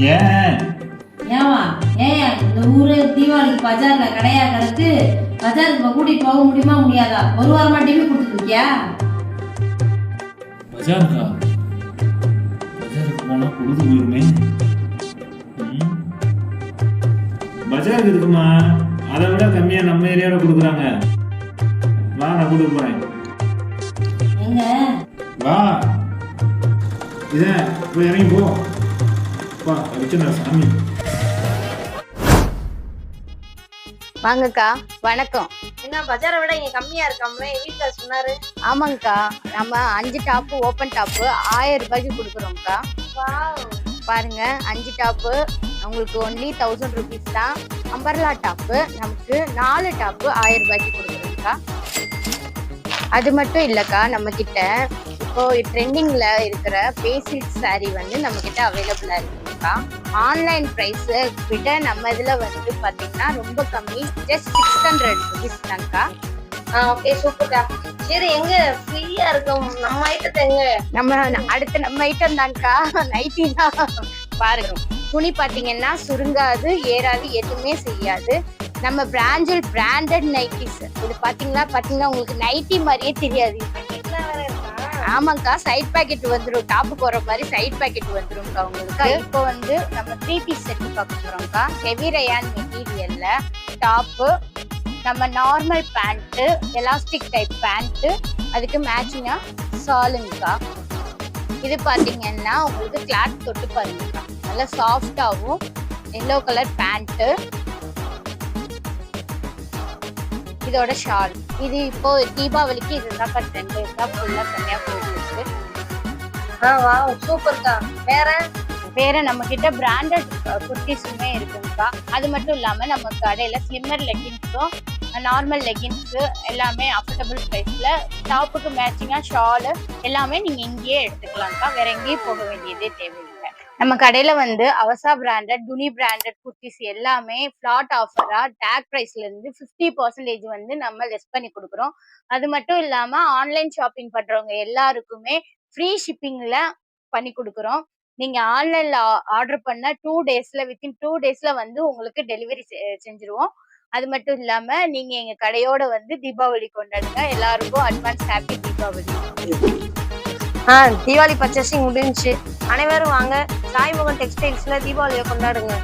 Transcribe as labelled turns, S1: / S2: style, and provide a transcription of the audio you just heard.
S1: ஏன்
S2: ஏமா ஏன் இந்த ஊரு தீபாவளிக்கு பஜார்ல கடையா கிடக்கு, பஜாருக்கு கூட்டிட்டு போக முடியுமா முடியாதா? ஒரு வாரமா டிவி கொடுத்துட்டு இருக்கியா?
S1: பஜாருக்கா? பஜாருக்கு போனா பொழுது போயிருமே. பஜாருக்கு இருக்குமா? அதை விட கம்மியா நம்ம ஏரியாவில் கொடுக்குறாங்க. வா, நான் கூட்டிட்டு போறேன்.
S2: எங்க
S1: வா, இத போய் இறங்கி போ. வா, வச்சுடா சாமி.
S3: வாங்கக்கா, வணக்கம்.
S4: என்ன பஜாரை விட இங்க கம்மியா இருக்காமே, வீட்டுல சொன்னாரு.
S3: ஆமாங்கக்கா, நம்ம 5 டாப்பு ஓப்பன் டாப்பு 1000 ரூபாய்க்கு கொடுக்குறோம்க்கா. பாருங்க, 5 டாப்பு உங்களுக்கு ஒன்லி 1000 ருபீஸ் தான். அம்பர்லா டாப்பு நமக்கு 4 டாப்பு 1000 ரூபாய்க்கு கொடுக்குறோம்க்கா. அது மட்டும் இல்லக்கா, நம்ம கிட்ட இப்போ ட்ரெண்டிங்ல இருக்கிற பேசிக் சாரி வந்து நம்ம கிட்ட அவைலபிளா இருக்குக்கா. ஆன்லைன் பிரைஸ் விட நம்ம இதுல வந்து பாத்தீங்கன்னா ரொம்ப கம்மி, ஜஸ்ட் 600 ருபீஸ் தான்க்கா.
S4: ஓகே, சூப்பர்க்கா. சரி, எங்க ஃப்ரீயா இருக்கும் நம்ம ஐட்டத்தை? எங்க
S3: நம்ம ஐட்டம் தான்க்கா, நைட்டி தான். பாருங்க, துணி பாத்தீங்கன்னா சுருங்காது, ஏறாது, எதுவுமே செய்யாது. நம்ம பிராண்டட் நைட்டிஸ். இது பாத்தீங்கன்னா உங்களுக்கு நைட்டி மாதிரியே தெரியாது. ஆமாக்கா, சைட் பாக்கெட் வந்துடும். டாப்பு போற மாதிரி சைட் பாக்கெட் வந்துரும்க்கா உங்களுக்கு. இப்போ வந்து நம்ம 3 பீஸ் செட் பார்க்க போறோம்க்கா. ஹெவி ரயான் மெட்டீரியல்ல டாப்பு, நம்ம normal pant, elastic type pant, அதுக்கு மேட்சிங்கா சாலுங்கக்கா. இது பாத்தீங்கன்னா உங்களுக்கு கிளாத் தொட்டு பாருங்கக்கா, நல்லா சாஃப்டாகவும். எல்லோ கலர் பேண்ட், இதோட ஷால். இது இப்போ தீபாவளிக்கு இதுதான் ட்ரெண்ட். இதுதான் ஃபுல்லா தனியா போயிட்டு இருக்கு.
S4: சூப்பர்க்கா.
S3: வேற நம்ம கிட்ட பிராண்டட் குர்த்திஸுமே இருக்குங்கக்கா. அது மட்டும் இல்லாம நம்ம கடையில ஸ்லிம்மர் லெகின்ஸும் நார்மல் லெகின்ஸ் எல்லாமே அஃபோர்டபுள் பிரைஸ்ல, டாப்புக்கு மேட்சிங்கா ஷாலு எல்லாமே நீங்க இங்கேயே எடுத்துக்கலாம்க்கா. வேற எங்கேயும் போக வேண்டியதே தேவையில்லை. நம்ம கடையில வந்து அவசா பிராண்டட், துணி பிராண்டட் குர்த்திஸ் எல்லாமே ஃபிளாட் ஆஃபரா டேக் பிரைஸ்ல இருந்து 50% வந்து நம்ம லெஸ் பண்ணி கொடுக்குறோம். அது மட்டும் இல்லாம ஆன்லைன் ஷாப்பிங் பண்றவங்க எல்லாருக்குமே ஃப்ரீ ஷிப்பிங்ல பண்ணி கொடுக்குறோம். நீங்க ஆன்லைன்ல ஆர்டர் பண்ண 2 டேஸ்ல, வித்தின் 2 டேஸ்ல வந்து உங்களுக்கு டெலிவரி செஞ்சிருவோம். அது மட்டும் இல்லாம நீங்க எங்க கடையோட வந்து தீபாவளி கொண்டாடுங்க. எல்லாருக்கும் advance happy Deepavali.
S4: Deepavali purchasing முடிஞ்சுச்சு. அனைவரும் வாங்க, சாய்முகம் டெக்ஸ்டைல்ஸ்ல தீபாவளியை கொண்டாடுங்க.